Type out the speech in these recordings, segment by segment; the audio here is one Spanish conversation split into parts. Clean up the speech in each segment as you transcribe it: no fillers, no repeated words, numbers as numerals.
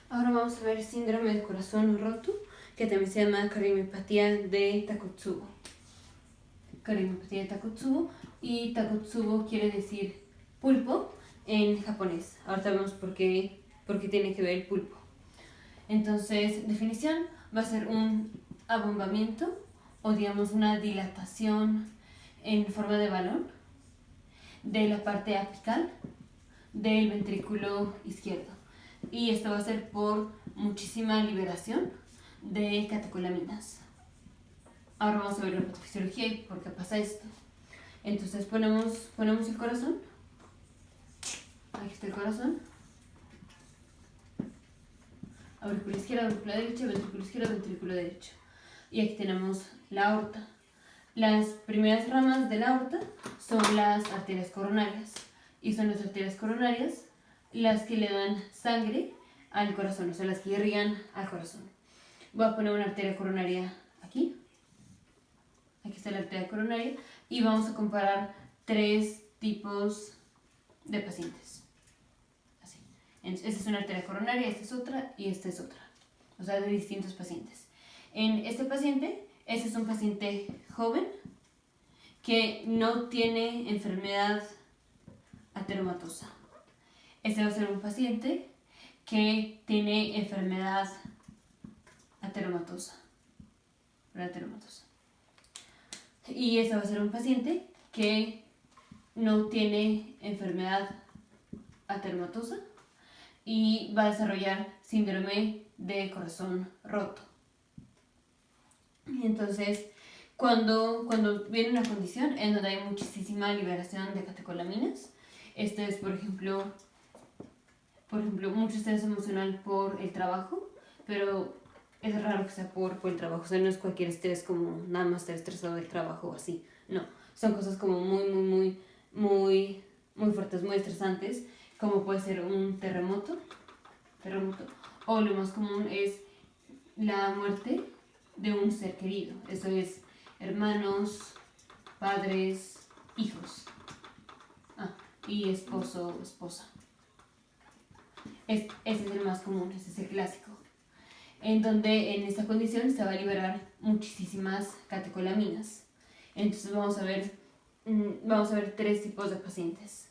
Ahora vamos a ver síndrome del corazón roto, que también se llama cardiomipatía de Takotsubo. Cardiomipatía de Takotsubo, y Takotsubo quiere decir pulpo en japonés. Ahorita vemos por qué tiene que ver el pulpo. Entonces, definición, va a ser un abombamiento o digamos una dilatación en forma de balón de la parte apical del ventrículo izquierdo. Y esto va a ser por muchísima liberación de catecolaminas. Ahora vamos a ver la patofisiología y por qué pasa esto. Entonces ponemos el corazón. Aquí está el corazón. Aurícula izquierda, aurícula derecha, ventrículo izquierdo, ventrículo derecho. Y aquí tenemos la aorta. Las primeras ramas de la aorta son las arterias coronarias. Y son las arterias coronarias las que le dan sangre al corazón, o sea, las que irrigan al corazón. Voy a poner una arteria coronaria aquí. Aquí está la arteria coronaria. Y vamos a comparar 3 tipos de pacientes. Así. Esta es una arteria coronaria, esta es otra y esta es otra. O sea, de distintos pacientes. En este paciente, este es un paciente joven que no tiene enfermedad ateromatosa. Este va a ser un paciente que tiene enfermedad ateromatosa. Y este va a ser un paciente que no tiene enfermedad ateromatosa y va a desarrollar síndrome de corazón roto. Y entonces, cuando viene una condición en donde hay muchísima liberación de catecolaminas, esto es, por ejemplo, mucho estrés emocional por el trabajo, pero es raro que sea por el trabajo, o sea, no es cualquier estrés como nada más estar estresado del trabajo o así, no, son cosas como muy fuertes, muy estresantes, como puede ser un terremoto, o lo más común es la muerte de un ser querido, eso es hermanos, padres, hijos, y esposo o esposa. Ese es el más común, ese es el clásico, en donde en esta condición se va a liberar muchísimas catecolaminas. Entonces vamos a ver 3 tipos de pacientes.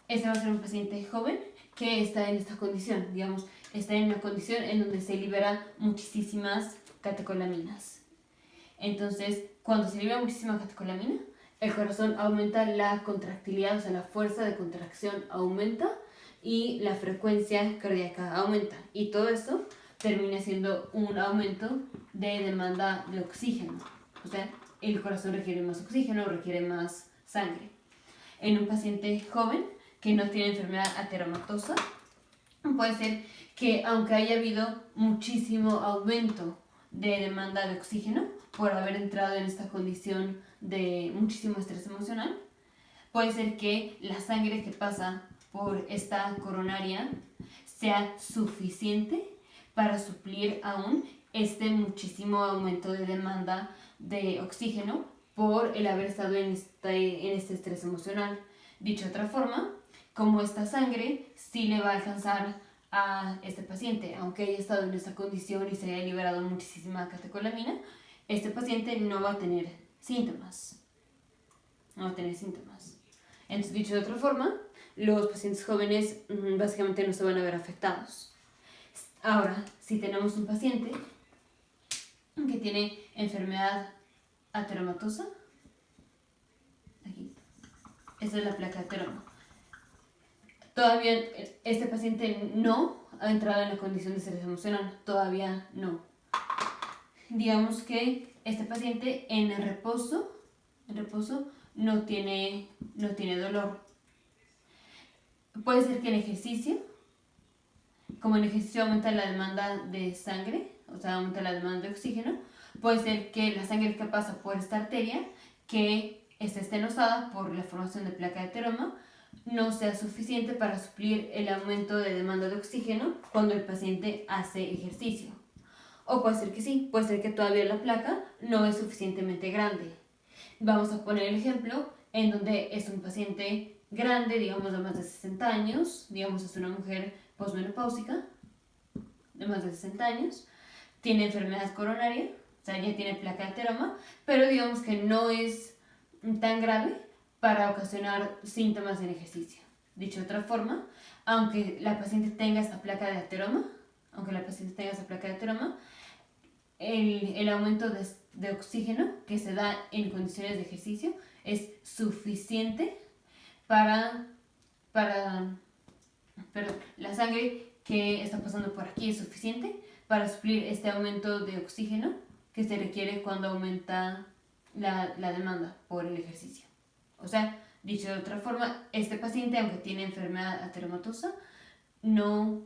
Este va a ser un paciente joven que está en esta condición, digamos, está en una condición en donde se libera muchísimas catecolaminas. Entonces, cuando se libera muchísima catecolamina, el corazón aumenta la contractilidad, o sea, la fuerza de contracción aumenta y la frecuencia cardíaca aumenta. Y todo esto termina siendo un aumento de demanda de oxígeno. O sea, el corazón requiere más oxígeno, requiere más sangre. En un paciente joven que no tiene enfermedad ateromatosa, puede ser que aunque haya habido muchísimo aumento de demanda de oxígeno por haber entrado en esta condición de muchísimo estrés emocional, puede ser que la sangre que pasa por esta coronaria sea suficiente para suplir aún este muchísimo aumento de demanda de oxígeno por el haber estado en este estrés emocional. Dicho de otra forma, como esta sangre sí le va a alcanzar a este paciente, aunque haya estado en esta condición y se haya liberado muchísima catecolamina, este paciente no va a tener síntomas. Entonces, dicho de otra forma, los pacientes jóvenes básicamente no se van a ver afectados. Ahora, si tenemos un paciente que tiene enfermedad ateromatosa, aquí, esta es la placa de ateroma. Todavía este paciente no ha entrado en la condición de estrés emocional, todavía no. Digamos que este paciente en reposo no tiene dolor. Puede ser que en ejercicio, como en ejercicio aumenta la demanda de sangre, o sea, aumenta la demanda de oxígeno, puede ser que la sangre que pasa por esta arteria, que está estenosada por la formación de placa de ateroma, no sea suficiente para suplir el aumento de demanda de oxígeno cuando el paciente hace ejercicio. O puede ser que sí, puede ser que todavía la placa no es suficientemente grande. Vamos a poner el ejemplo en donde es un paciente grande, digamos de más de 60 años, digamos es una mujer posmenopáusica, de más de 60 años, tiene enfermedad coronaria, o sea, ya tiene placa de ateroma, pero digamos que no es tan grave para ocasionar síntomas en ejercicio. Dicho de otra forma, aunque la paciente tenga esta placa de ateroma, el aumento de oxígeno que se da en condiciones de ejercicio es suficiente para perdón, la sangre que está pasando por aquí es suficiente para suplir este aumento de oxígeno que se requiere cuando aumenta la demanda por el ejercicio. O sea, dicho de otra forma, este paciente, aunque tiene enfermedad ateromatosa, no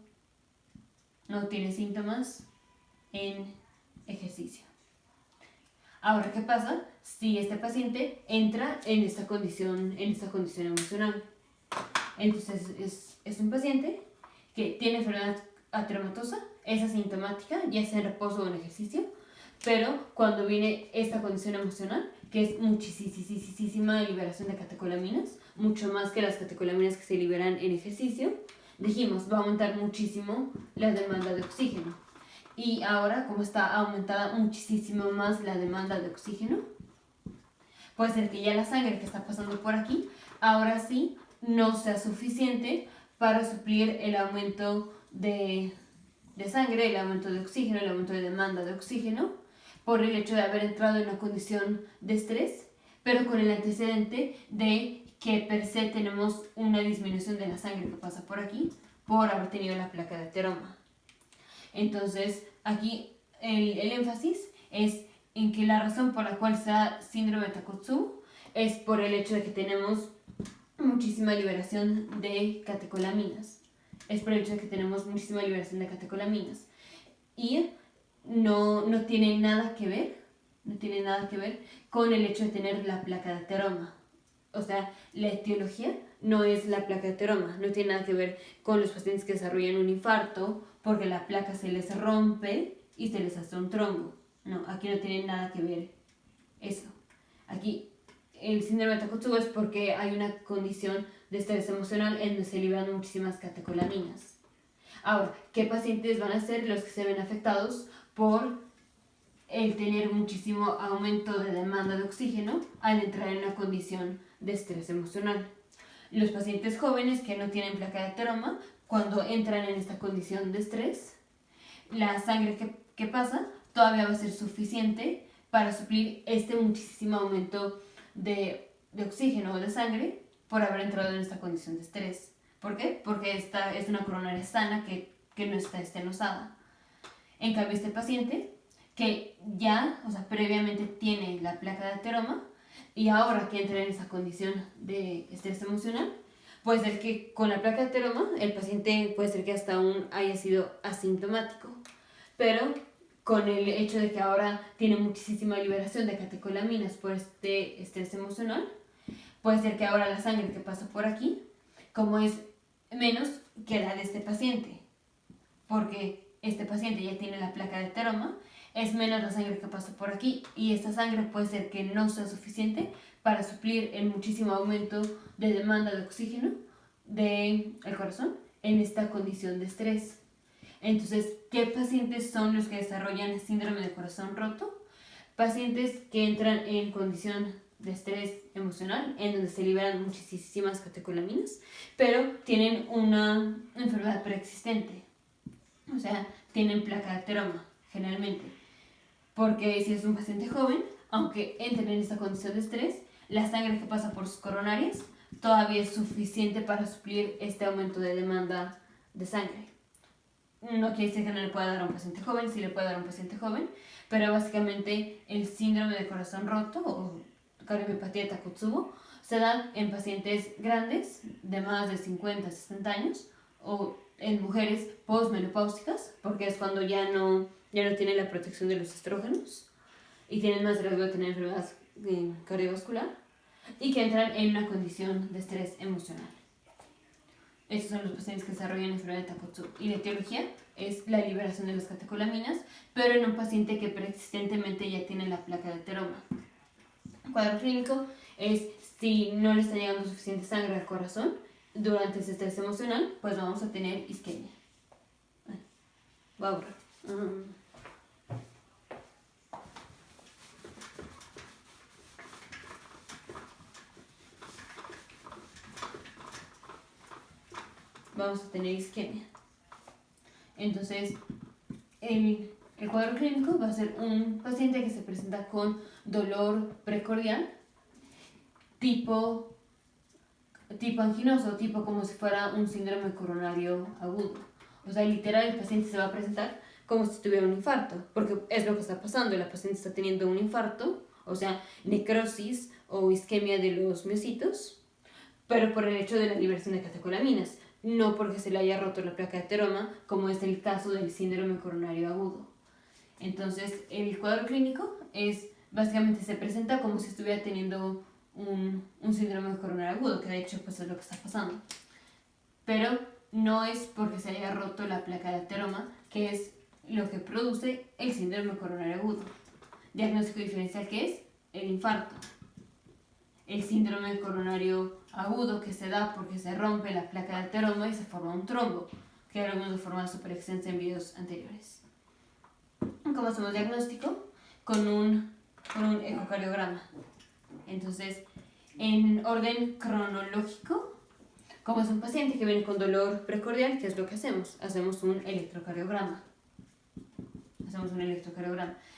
tiene síntomas en ejercicio. Ahora, ¿qué pasa si este paciente entra en esta condición emocional? Entonces, es un paciente que tiene enfermedad ateromatosa, es asintomática, ya sea en reposo o en ejercicio, pero cuando viene esta condición emocional, que es muchísima liberación de catecolaminas, mucho más que las catecolaminas que se liberan en ejercicio, dijimos, va a aumentar muchísimo la demanda de oxígeno. Y ahora, como está aumentada muchísimo más la demanda de oxígeno, puede ser que ya la sangre que está pasando por aquí, ahora sí, no sea suficiente para suplir el aumento de sangre, el aumento de oxígeno, el aumento de demanda de oxígeno, por el hecho de haber entrado en una condición de estrés, pero con el antecedente de que per se tenemos una disminución de la sangre que pasa por aquí por haber tenido la placa de ateroma. Entonces, aquí el énfasis es en que la razón por la cual se da síndrome de Takotsubo es por el hecho de que tenemos muchísima liberación de catecolaminas. Y no tiene nada que ver con el hecho de tener la placa de ateroma. O sea, la etiología no es la placa de ateroma, no tiene nada que ver con los pacientes que desarrollan un infarto porque la placa se les rompe y se les hace un trombo. No, aquí no tiene nada que ver eso. Aquí el síndrome de Takotsubo es porque hay una condición de estrés emocional en donde se liberan muchísimas catecolaminas. Ahora, ¿qué pacientes van a ser los que se ven afectados por el tener muchísimo aumento de demanda de oxígeno al entrar en una condición de estrés emocional? Los pacientes jóvenes que no tienen placa de ateroma, cuando entran en esta condición de estrés, la sangre que pasa todavía va a ser suficiente para suplir este muchísimo aumento de oxígeno o de sangre por haber entrado en esta condición de estrés. ¿Por qué? Porque esta es una coronaria sana que no está estenosada. En cambio, este paciente que ya, o sea, previamente tiene la placa de ateroma y ahora que entra en esa condición de estrés emocional, puede ser que con la placa de ateroma el paciente puede ser que hasta aún haya sido asintomático, pero con el hecho de que ahora tiene muchísima liberación de catecolaminas por este estrés emocional, puede ser que ahora la sangre que pasa por aquí, como es menos que la de este paciente, porque este paciente ya tiene la placa de ateroma, es menos la sangre que pasa por aquí y esta sangre puede ser que no sea suficiente para suplir el muchísimo aumento de demanda de oxígeno del corazón en esta condición de estrés. Entonces, ¿qué pacientes son los que desarrollan síndrome de corazón roto? Pacientes que entran en condición de estrés emocional, en donde se liberan muchísimas catecolaminas, pero tienen una enfermedad preexistente. O sea, tienen placa de ateroma, generalmente. Porque si es un paciente joven, aunque entren en esta condición de estrés, la sangre que pasa por sus coronarias todavía es suficiente para suplir este aumento de demanda de sangre. No quiere decir que no le pueda dar a un paciente joven, sí le puede dar a un paciente joven, pero básicamente el síndrome de corazón roto o cardiomiopatía de Takotsubo se da en pacientes grandes de más de 50, 60 años o en mujeres postmenopáusicas, porque es cuando ya no tienen la protección de los estrógenos y tienen más riesgo de tener enfermedad cardiovascular y que entran en una condición de estrés emocional. Estos son los pacientes que desarrollan enfermedad de Takotsubo. Y la etiología es la liberación de las catecolaminas, pero en un paciente que preexistentemente ya tiene la placa de ateroma. El cuadro clínico es si no le está llegando suficiente sangre al corazón durante ese estrés emocional, pues vamos a tener isquemia. Voy a borrar. Vamos a tener isquemia. Entonces, el cuadro clínico va a ser un paciente que se presenta con dolor precordial, tipo anginoso, tipo como si fuera un síndrome coronario agudo. O sea, literal, el paciente se va a presentar como si tuviera un infarto, porque es lo que está pasando. La paciente está teniendo un infarto, o sea, necrosis o isquemia de los miocitos, pero por el hecho de la liberación de catecolaminas, no porque se le haya roto la placa de ateroma, como es el caso del síndrome coronario agudo. Entonces, el cuadro clínico es, básicamente se presenta como si estuviera teniendo un síndrome coronario agudo, que de hecho pues es lo que está pasando. Pero no es porque se haya roto la placa de ateroma, que es lo que produce el síndrome coronario agudo. Diagnóstico diferencial que es el infarto. El síndrome coronario agudo que se da porque se rompe la placa de ateroma y se forma un trombo, que ya lo hemos de forma súper extensa en videos anteriores. ¿Cómo hacemos diagnóstico? Con un ecocardiograma. Entonces, en orden cronológico, como es un paciente que viene con dolor precordial, ¿qué es lo que hacemos? Hacemos un electrocardiograma.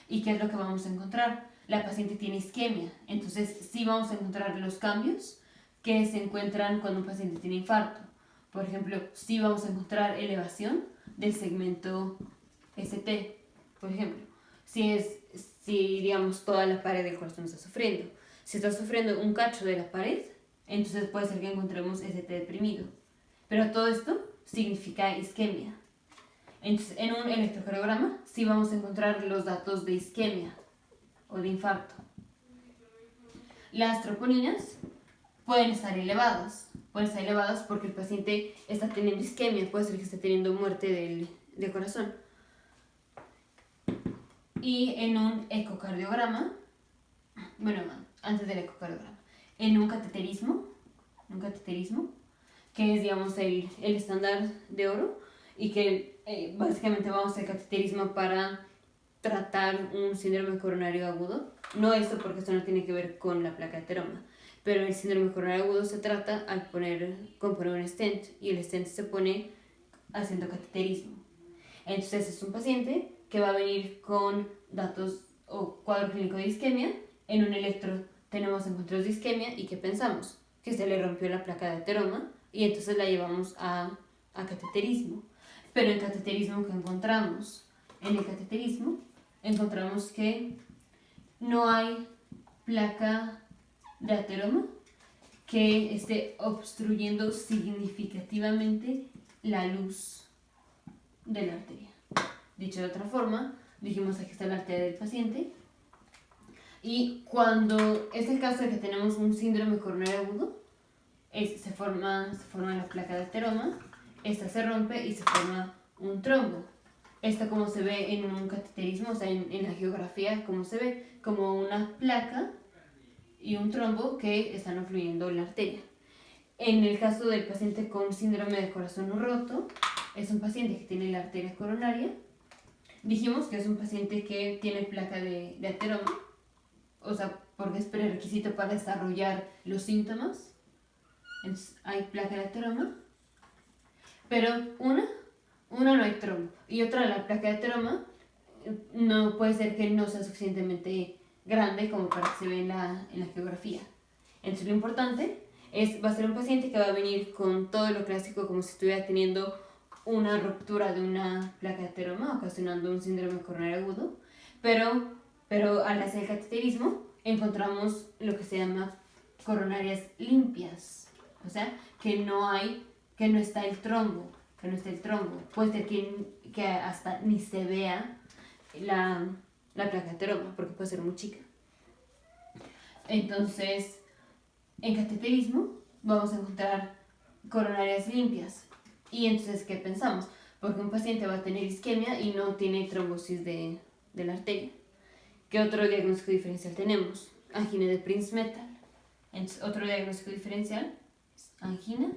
¿Y qué es lo que vamos a encontrar? La paciente tiene isquemia, entonces sí vamos a encontrar los cambios que se encuentran cuando un paciente tiene infarto. Por ejemplo, sí vamos a encontrar elevación del segmento ST, por ejemplo. Si digamos, toda la pared del corazón está sufriendo. Si está sufriendo un cacho de la pared, entonces puede ser que encontremos ST deprimido. Pero todo esto significa isquemia. Entonces, en un electrocardiograma sí vamos a encontrar los datos de isquemia o de infarto. Las troponinas pueden estar elevadas porque el paciente está teniendo isquemia, puede ser que esté teniendo muerte del corazón. Y en un ecocardiograma, bueno, antes del ecocardiograma, en un cateterismo, que es, digamos, el estándar de oro, y que básicamente vamos a hacer cateterismo para tratar un síndrome coronario agudo. No esto porque esto no tiene que ver con la placa de ateroma, pero el síndrome coronario agudo se trata con poner un stent, y el stent se pone haciendo cateterismo. Entonces es un paciente que va a venir con datos o cuadro clínico de isquemia. En un electro tenemos encuentros de isquemia y ¿qué pensamos? Que se le rompió la placa de ateroma y entonces la llevamos a cateterismo. Pero en cateterismo, ¿qué encontramos? En el cateterismo encontramos que no hay placa de ateroma que esté obstruyendo significativamente la luz de la arteria. Dicho de otra forma, dijimos aquí está la arteria del paciente, y cuando es el caso de que tenemos un síndrome coronario agudo, se forma la placa de ateroma, esta se rompe y se forma un trombo. Esta, como se ve en un cateterismo, o sea, en la geografía, como se ve, como una placa y un trombo que están obstruyendo la arteria. En el caso del paciente con síndrome de corazón roto, es un paciente que tiene la arteria coronaria. Dijimos que es un paciente que tiene placa de ateroma, o sea, porque es prerequisito para desarrollar los síntomas. Entonces, hay placa de ateroma, pero una no hay trombo, y otra, la placa de ateroma, no puede ser que no sea suficientemente grande como para que se vea en la geografía. Entonces, lo importante va a ser un paciente que va a venir con todo lo clásico, como si estuviera teniendo una ruptura de una placa de ateroma, ocasionando un síndrome coronario agudo, pero al hacer el cateterismo encontramos lo que se llama coronarias limpias, o sea, que no está el trombo, puede ser que hasta ni se vea la placa de ateroma, porque puede ser muy chica. Entonces, en cateterismo vamos a encontrar coronarias limpias. Y entonces, ¿qué pensamos? Porque un paciente va a tener isquemia y no tiene trombosis de la arteria. ¿Qué otro diagnóstico diferencial tenemos? Angina de Prinzmetal. Entonces, otro diagnóstico diferencial es angina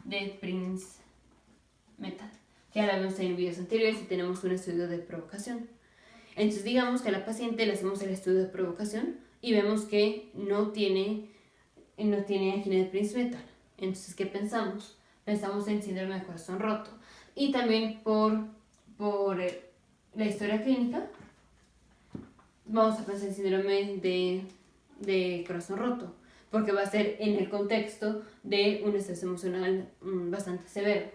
de Prinzmetal. que ya la vimos en videos anteriores y tenemos un estudio de provocación. Entonces digamos que a la paciente le hacemos el estudio de provocación y vemos que no tiene angina de Prinzmetal. Entonces, ¿qué pensamos? Pensamos en síndrome de corazón roto. Y también por la historia clínica, vamos a pensar en síndrome de corazón roto, porque va a ser en el contexto de un estrés emocional bastante severo.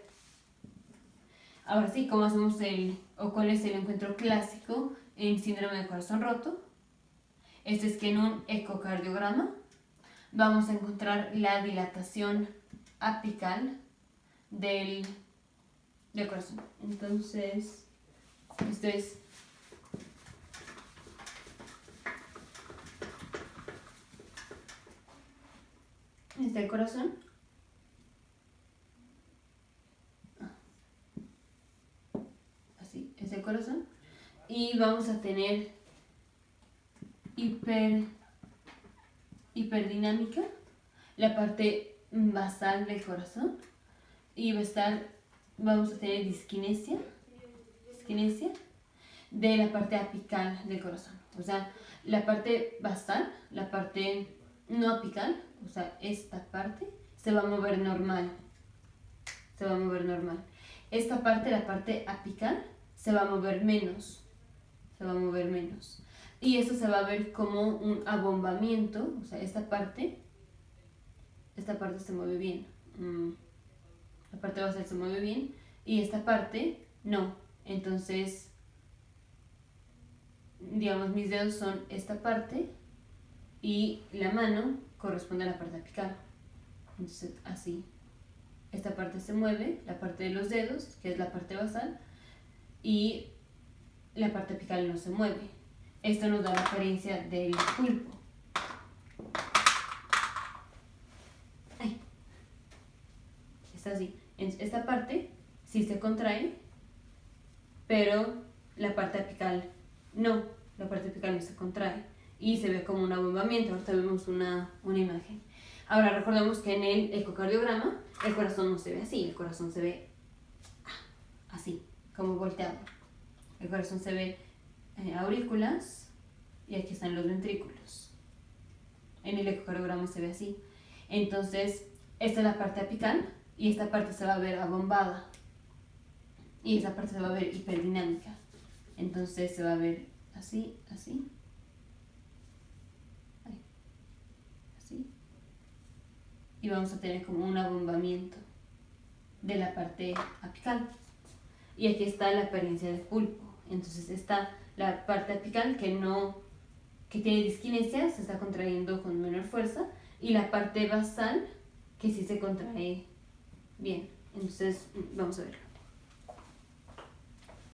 Ahora sí, ¿cómo hacemos cuál es el encuentro clásico en síndrome de corazón roto? Este es que en un ecocardiograma vamos a encontrar la dilatación apical del corazón. Entonces, esto es el corazón. Así, es el corazón. Y vamos a tener hiperdinámica, la parte basal del corazón, y vamos a tener disquinesia de la parte apical del corazón. O sea, la parte basal, la parte no apical, o sea, esta parte se va a mover normal. Esta parte, la parte apical, se va a mover menos. Y esto se va a ver como un abombamiento, o sea, esta parte se mueve bien. La parte basal se mueve bien y esta parte no. Entonces, digamos, mis dedos son esta parte y la mano corresponde a la parte apical. Entonces, así. Esta parte se mueve, la parte de los dedos, que es la parte basal, y la parte apical no se mueve. Esto nos da la apariencia del pulpo. Está así. Esta parte sí se contrae, pero la parte apical no. La parte apical no se contrae y se ve como un abombamiento. Ahorita vemos una imagen. Ahora recordemos que en el ecocardiograma el corazón no se ve así, el corazón se ve así, como volteado. El corazón se ve aurículas y aquí están los ventrículos. En el ecocardiograma se ve así. Entonces, esta es la parte apical y esta parte se va a ver abombada y esta parte se va a ver hiperdinámica. Entonces se va a ver así, así. Y vamos a tener como un abombamiento de la parte apical. Y aquí está la apariencia del pulpo. Entonces está la parte apical que tiene disquinesia, se está contrayendo con menor fuerza, y la parte basal que sí se contrae bien. Entonces vamos a verlo.